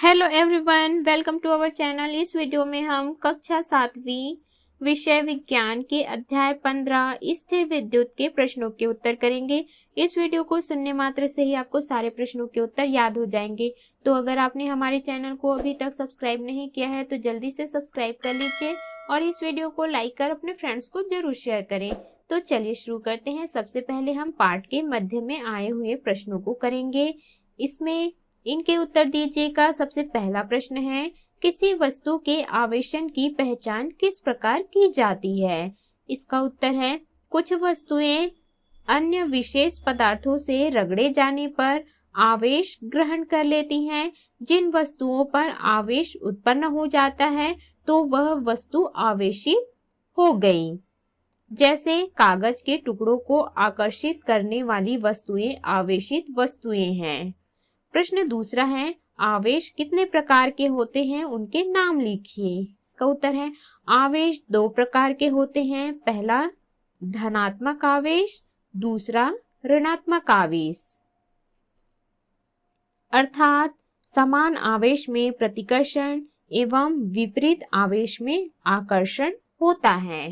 Hello everyone, welcome to our channel. इस video में हम कक्षा 7वीं विषय विज्ञान के अध्याय 15 स्थिर विद्युत के प्रश्नों के उत्तर करेंगे। इस वीडियो को सुनने मात्र से ही आपको सारे प्रश्नों के उत्तर याद हो जाएंगे। तो अगर आपने हमारे चैनल को अभी तक सब्सक्राइब नहीं किया है तो जल्दी से सब्सक्राइब कर लीजिए और इस वीडियो को लाइक कर अपने फ्रेंड्स को जरूर शेयर करें। तो चलिए शुरू करते हैं। सबसे पहले हम पाठ के मध्य में आए हुए प्रश्नों को करेंगे। इसमें इनके उत्तर दीजिएगा। सबसे पहला प्रश्न है, किसी वस्तु के आवेशन की पहचान किस प्रकार की जाती है? इसका उत्तर है, कुछ वस्तुएं अन्य विशेष पदार्थों से रगड़े जाने पर आवेश ग्रहण कर लेती हैं। जिन वस्तुओं पर आवेश उत्पन्न हो जाता है तो वह वस्तु आवेशित हो गई। जैसे कागज के टुकड़ों को आकर्षित करने वाली वस्तुएं आवेशित वस्तुएं हैं। प्रश्न दूसरा है, आवेश कितने प्रकार के होते हैं, उनके नाम लिखिए। इसका उत्तर है, आवेश दो प्रकार के होते हैं। पहला धनात्मक आवेश, दूसरा ऋणात्मक आवेश। अर्थात समान आवेश में प्रतिकर्षण एवं विपरीत आवेश में आकर्षण होता है।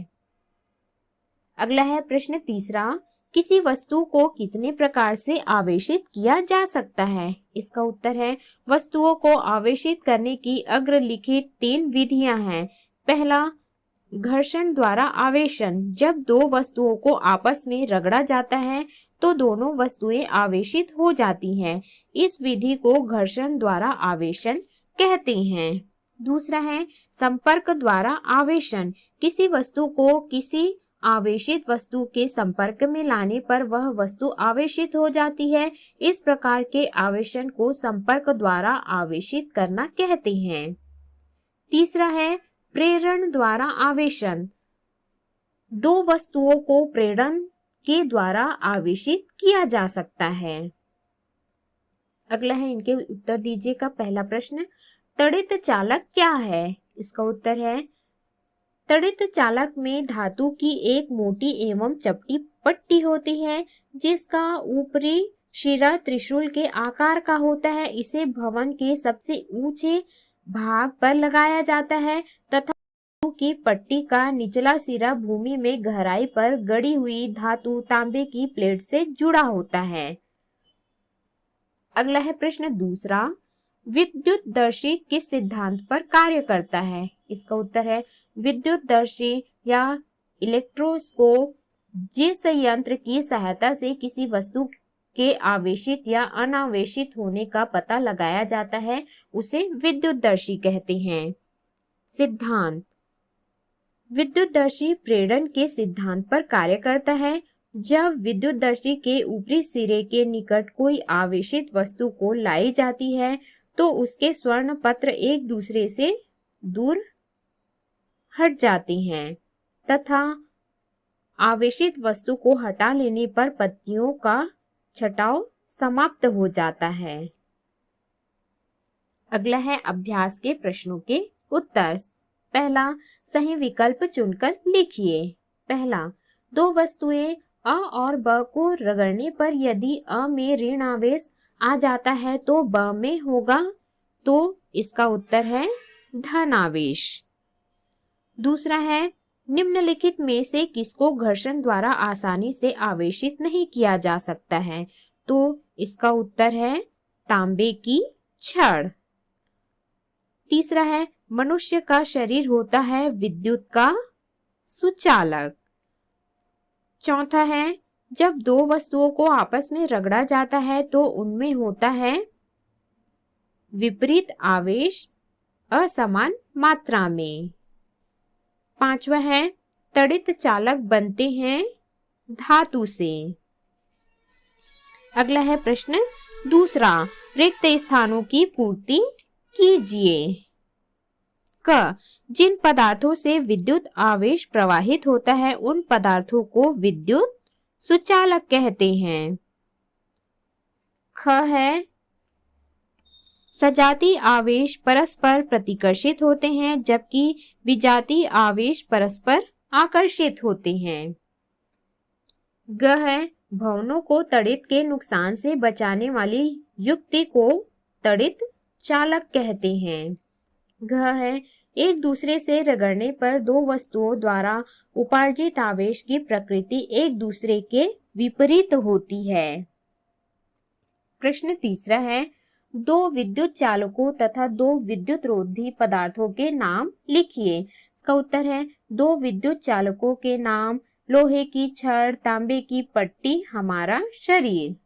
अगला है प्रश्न तीसरा, किसी वस्तु को कितने प्रकार से आवेशित किया जा सकता है? इसका उत्तर है, वस्तुओं को आवेशित करने की अग्रलिखित 3 विधियां हैं। पहला, घर्षण द्वारा आवेशन। जब दो वस्तुओं को आपस में रगड़ा जाता है तो दोनों वस्तुएं आवेशित हो जाती हैं। इस विधि को घर्षण द्वारा आवेशन कहते हैं। दूसरा है संपर्क द्वारा आवेशन। किसी वस्तु को किसी आवेशित वस्तु के संपर्क में लाने पर वह वस्तु आवेशित हो जाती है। इस प्रकार के आवेशन को संपर्क द्वारा आवेशित करना कहते हैं। तीसरा है प्रेरण द्वारा आवेशन। दो वस्तुओं को प्रेरण के द्वारा आवेशित किया जा सकता है। अगला है, इनके उत्तर दीजिएगा। पहला प्रश्न, तड़ित चालक क्या है? इसका उत्तर है, तड़ित चालक में धातु की एक मोटी एवं चपटी पट्टी होती है जिसका ऊपरी शिरा त्रिशूल के आकार का होता है। इसे भवन के सबसे ऊंचे भाग पर लगाया जाता है तथा धातु की पट्टी का निचला सिरा भूमि में गहराई पर गड़ी हुई धातु तांबे की प्लेट से जुड़ा होता है। अगला है प्रश्न दूसरा, विद्युतदर्शी किस सिद्धांत पर कार्य करता है? इसका उत्तर है, विद्युतदर्शी या इलेक्ट्रोस्कोप जिस यंत्र की सहायता से किसी वस्तु के आवेशित या अनावेशित होने का पता लगाया जाता है उसे विद्युतदर्शी कहते हैं। सिद्धांत, विद्युतदर्शी प्रेरण के सिद्धांत पर कार्य करता है। जब विद्युतदर्शी के ऊपरी सिरे के निकट कोई आवेशित वस्तु को लाई जाती है तो उसके स्वर्ण पत्र एक दूसरे से दूर हट जाते हैं तथा आवेशित वस्तु को हटा लेने पर पत्तियों का छटाव समाप्त हो जाता है। अगला है अभ्यास के प्रश्नों के उत्तर। पहला, सही विकल्प चुनकर लिखिए। पहला, दो वस्तुएं अ और ब को रगड़ने पर यदि अ में ऋण आवेश आ जाता है तो ब में होगा, तो इसका उत्तर है धन आवेश। दूसरा है, निम्नलिखित में से किसको घर्षण द्वारा आसानी से आवेशित नहीं किया जा सकता है? तो इसका उत्तर है तांबे की छड़। तीसरा है, मनुष्य का शरीर होता है विद्युत का सुचालक। चौथा है, जब दो वस्तुओं को आपस में रगड़ा जाता है तो उनमें होता है विपरीत आवेश असमान मात्रा में। पांचवा है, तड़ित चालक बनते हैं धातु से। अगला है प्रश्न दूसरा, रिक्त स्थानों की पूर्ति कीजिए। क, जिन पदार्थों से विद्युत आवेश प्रवाहित होता है उन पदार्थों को विद्युत सुचालक कहते हैं। ख है, सजातीय आवेश परस्पर प्रतिकर्षित होते हैं जबकि विजातीय आवेश परस्पर आकर्षित होते हैं। ग है, भवनों को तड़ित के नुकसान से बचाने वाली युक्ति को तड़ित चालक कहते हैं। घ है, एक दूसरे से रगड़ने पर दो वस्तुओं द्वारा उपार्जित आवेश की प्रकृति एक दूसरे के विपरीत होती है। प्रश्न तीसरा है, दो विद्युत चालकों तथा दो विद्युत रोधी पदार्थों के नाम लिखिए। इसका उत्तर है, दो विद्युत चालकों के नाम लोहे की छड़, तांबे की पट्टी, हमारा शरीर।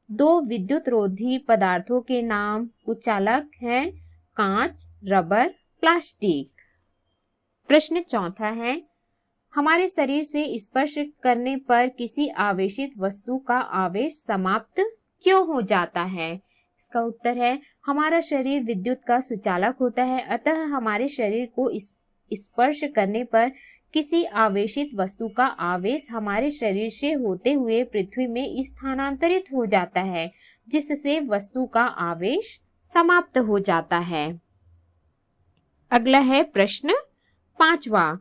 दो विद्युत रोधी पदार्थों के नाम कुचालक हैं कांच, रबर, प्लास्टिक। प्रश्न चौथा है, हमारे शरीर से स्पर्श करने पर किसी आवेशित वस्तु का आवेश समाप्त क्यों हो जाता है? इसका उत्तर है, हमारा शरीर विद्युत का सुचालक होता है, अतः हमारे शरीर को स्पर्श करने पर किसी आवेशित वस्तु का आवेश हमारे शरीर से होते हुए पृथ्वी में स्थानांतरित हो जाता है, जिससे वस्तु का आवेश समाप्त हो जाता है। अगला है प्रश्न पांचवा,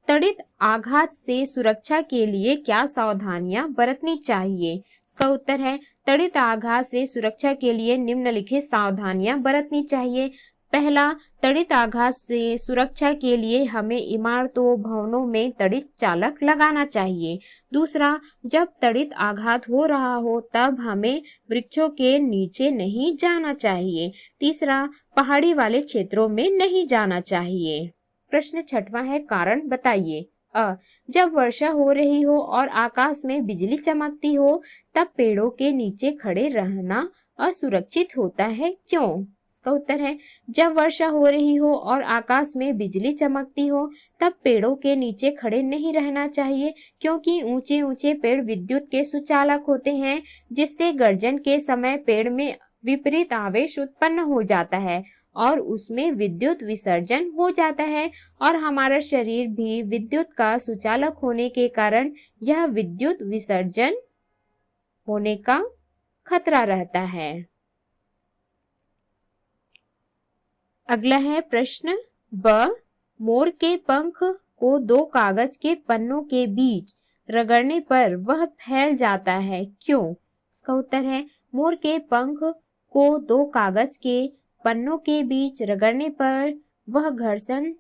त्वरित आघात से सुरक्षा के लिए क्या सावधानियां बरतनी चाहिए? इसका उत्तर है, त्वरित आघात से सुरक्षा के लिए निम्नलिखित सावधानियां बरतनी चाहिए। पहला, त्वरित आघात से सुरक्षा के लिए हमें इमारतों, भवनों में त्वरित चालक लगाना चाहिए। दूसरा, जब त्वरित आघात हो रहा हो तब हमें वृक्षों के नीचे नहीं जाना चाहिए। तीसरा, पहाड़ी वाले क्षेत्रों में नहीं जाना चाहिए। प्रश्न छठवां है, कारण बताइए। जब वर्षा हो रही हो और आकाश में बिजली चमकती हो तब पेड़ों के नीचे खड़े रहना असुरक्षित होता है, क्यों? इसका उत्तर है, जब वर्षा हो रही हो और आकाश में बिजली चमकती हो तब पेड़ों के नीचे खड़े नहीं रहना चाहिए, क्योंकि ऊंचे ऊंचे पेड़ विद्युत के सुचालक होते हैं, जिससे गर्जन के समय पेड़ में विपरीत आवेश उत्पन्न हो जाता है और उसमें विद्युत विसर्जन हो जाता है, और हमारा शरीर भी विद्युत का सुचालक होने के कारण यह विद्युत विसर्जन होने का खतरा रहता है। अगला है प्रश्न ब, मोर के पंख को दो कागज के पन्नों के बीच रगड़ने पर वह फैल जाता है, क्यों? इसका उत्तर है, मोर के पंख को दो कागज के पन्नों के बीच रगड़ने पर वह घर्षण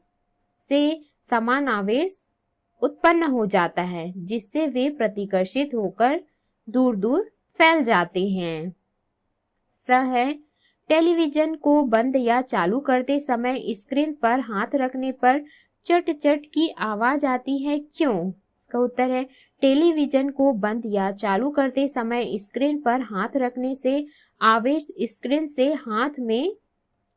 से समान आवेश उत्पन्न हो जाता है, जिससे वे प्रतिकर्षित होकर दूर दूर फैल जाते हैं। स है, टेलीविजन को बंद या चालू करते समय स्क्रीन पर हाथ रखने पर चट चट की आवाज आती है, क्यों? इसका उत्तर है, टेलीविजन को बंद या चालू करते समय स्क्रीन पर हाथ रखने से आवेश स्क्रीन से हाथ में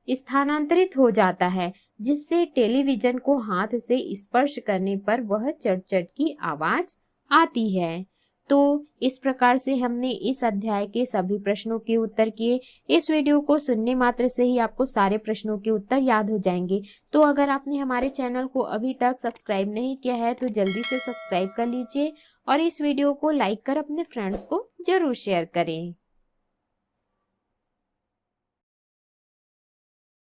स्थानांतरित हो जाता है, जिससे टेलीविजन को हाथ से स्पर्श करने पर वह चट चट की आवाज आती है। तो इस प्रकार से हमने इस अध्याय के सभी प्रश्नों के उत्तर किए। इस वीडियो को सुनने मात्र से ही आपको सारे प्रश्नों के उत्तर याद हो जाएंगे। तो अगर आपने हमारे चैनल को अभी तक सब्सक्राइब नहीं किया है तो जल्दी से सब्सक्राइब कर लीजिए और इस वीडियो को लाइक कर अपने फ्रेंड्स को जरूर शेयर करें।